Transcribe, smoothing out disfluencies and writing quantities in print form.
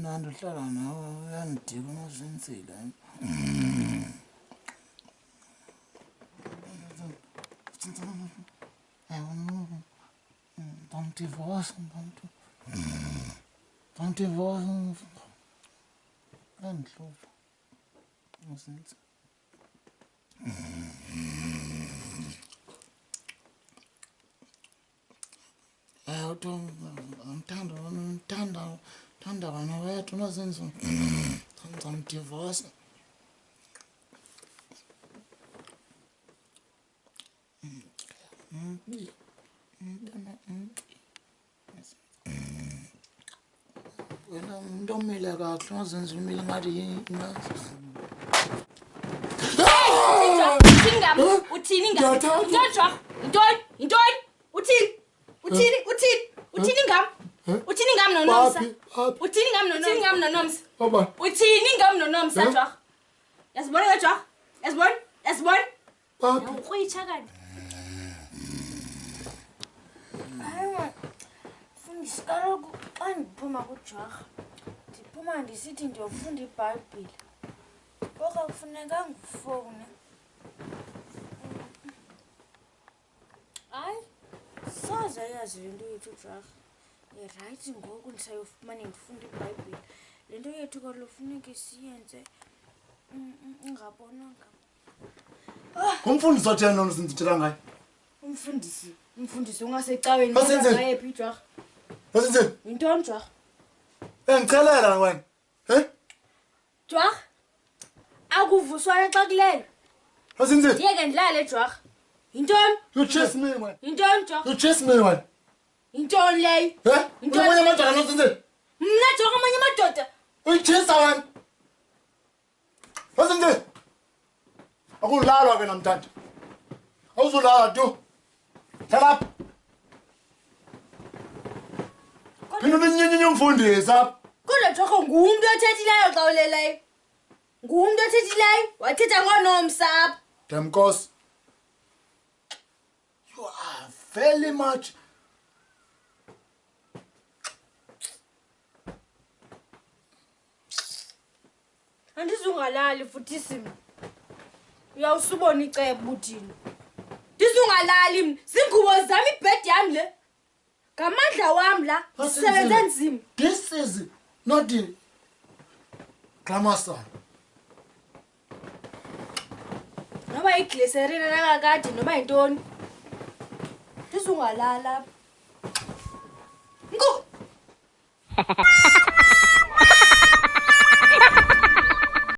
mnandi uhlala nawe uyandika unozinsile. Don't divorce. Don't divorce. Uyandihlupha. Uzinze. Ngithanda wena wethu unozinze. Don't divorce. Wena umuntu omile kahle unozinze umile ngathi Uthini ngam? Intoni? Uthini ngam? Uthini ngam nonomsa? Uthini ngam nonomsa? Baba. Uthini ngam nonomsa jwa? Yasibona ke jwa? Yasibona? Baba. Ukhwitsha kanti. Hayi. Fundisa kaloku xa ndiphuma kuJwarha. Ndiphuma ndisithi ndiyofunda iBhayibhile. Ngoku kufuneka ngifowune. Hayi. Saza yazi lento yethu Jwarha. Right ngoku ndisayofumana ndifunda iBhayibhile. Lento yethu kalofuneka siyenze ungabonanga. Umfundisi othena nozinzithela ngaye. Umfundisi ungasecaweni ngaye phi Jwarha. Wasenzeni? Intoni Jwarha? Ngichelela wena. Jwarha. Akuvuswa xa kulele. Wasenzeni? Ndiyeke ndilale Jwarha. Intoni? You chase me man. Intoni Jwarha? You chase me man. Intoni leyo? Intoni amadoda nosenzeni? Mna Jwarha amanye amadoda. Uyichase wena. Wasenzeni? Akulalwa ke namhlanje. Awuzolala tu. Thala. Phela unyinyi umfundisi apha. Kodwa Jwarha ngumuntu othethileyo xa uleleyo. Ngumuntu othethileyo wathetha ngonomsa apha. Demkos. You are very much Andizungalali futhi simi. Uyawusubona icebo uthini. Ndizungalali mina. Zingubo zami ibhedi yami le. Ngamandla wami la. Sisebenza nzima. This is not the glamour side. Noba iglycerine nakakade noba yintoni. Ndizungalala. Nko.